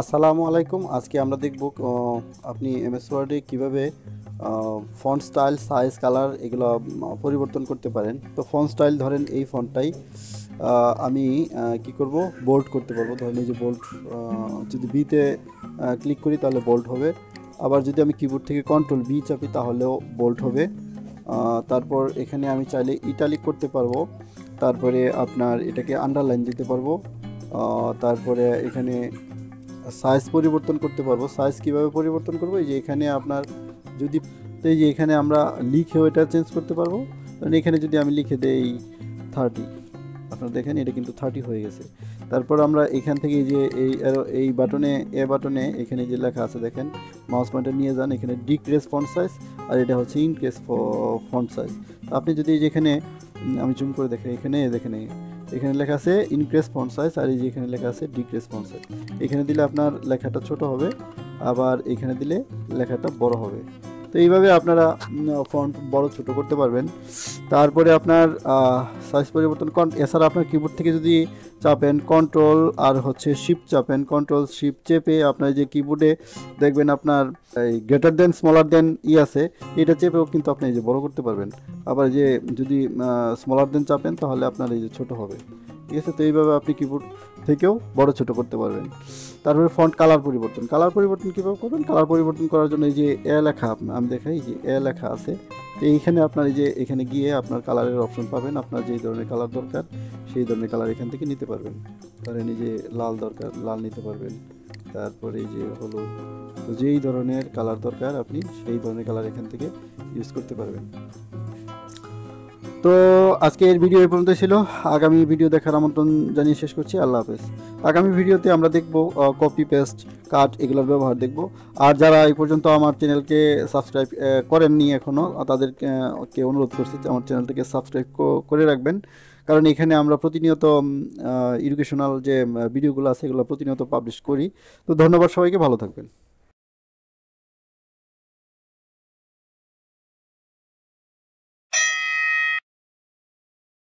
আসসালামু আলাইকুম। আজকে আমরা দেখব আপনি এমএস ওয়ার্ডে কীভাবে ফন্ট স্টাইল, সাইজ, কালার এগুলো পরিবর্তন করতে পারেন। তো ফন্ট স্টাইল ধরেন এই ফন্টটাই আমি কি করব, বোল্ড করতে পারবো। ধরেন এই যে বোল্ড, যদি বিতে ক্লিক করি তাহলে বোল্ড হবে। আবার যদি আমি কিবোর্ড থেকে কন্ট্রোল বি চাপি তাহলেও বোল্ড হবে। তারপর এখানে আমি চাইলে ইটালিক করতে পারবো। তারপরে আপনার এটাকে আন্ডারলাইন দিতে পারবো। তারপরে এখানে সাইজ পরিবর্তন করতে পারবো। সাইজ কিভাবে পরিবর্তন করবো, এই যে এখানে আপনার যদি এই যে এখানে আমরা লিখেও এটা চেঞ্জ করতে পারবো। কারণ এখানে যদি আমি লিখে দেই 30, আপনারা দেখেন এটা কিন্তু 30 হয়ে গেছে। তারপর আমরা এখান থেকে যে এই বাটনে এখানে যে লেখা আছে দেখেন, মাউস পয়েন্টার নিয়ে যান, এখানে ডিক্রিজ ফন্ট সাইজ আর এটা হচ্ছে ইনক্রিজ ফন্ট সাইজ। আপনি যদি যেখানে আমি জুম করে দেখেন, এখানে দেখেন এখানে লেখা আছে ইনক্রিজ ফন্ট সাইজ আর এই যে এখানে লেখা আছে ডিক্রিজ ফন্ট সাইজ। এখানে দিলে আপনার লেখাটা ছোট হবে, আবার এখানে দিলে লেখাটা বড় হবে। তো এইভাবে আপনারা ফন্ট বড় ছোট করতে পারবেন। তারপরে আপনার সাইজ পরিবর্তন এছাড়া আপনার কিবোর্ড থেকে যদি চাপেন কন্ট্রোল আর হচ্ছে শিফট চাপেন, কন্ট্রোল শিফট চেপে আপনার যে কিবোর্ডে দেখবেন আপনার এই গ্রেটার দেন স্মলার দেন আছে, এটা চেপেও কিন্তু আপনি এই যে বড় করতে পারবেন। আবার যে যদি স্মলার দেন চাপেন তাহলে আপনার এই যে ছোট হবে। ঠিক আছে, তো এইভাবে আপনি কিবোর্ড থেকেও বড় ছোট করতে পারবেন। তারপরে ফন্ট কালার পরিবর্তন কীভাবে করবেন? কালার পরিবর্তন করার জন্য এই যে এ লেখা, আমি দেখাই যে এ লেখা আছে, তো এইখানে আপনার এই যে এখানে গিয়ে আপনার কালারের অপশন পাবেন। আপনার যেই ধরনের কালার দরকার সেই ধরনের কালার এখান থেকে নিতে পারবেন। ধরেন এই যে লাল দরকার, লাল নিতে পারবেন। তারপরে এই যে হলুদ, তো যেই ধরনের কালার দরকার আপনি সেই ধরনের কালার এখান থেকে ইউজ করতে পারবেন। তো আজকের ভিডিও এই পর্যন্ত ছিল। আগামী ভিডিও দেখার আমন্ত্রণ জানিয়ে শেষ করছি। আল্লাহ হাফেজ। আগামী ভিডিওতে আমরা দেখব কপি পেস্ট কাট এগুলোর ব্যবহার দেখব। আর যারা এই পর্যন্ত আমার চ্যানেলকে সাবস্ক্রাইব করেননি এখনও, তাদেরকে অনুরোধ করছি আমার চ্যানেলটাকে সাবস্ক্রাইব করে রাখবেন। কারণ এখানে আমরা প্রতিনিয়ত এডুকেশনাল যে ভিডিওগুলো আছে এগুলো প্রতিনিয়ত পাবলিশ করি। তো ধন্যবাদ সবাইকে, ভালো থাকবেন।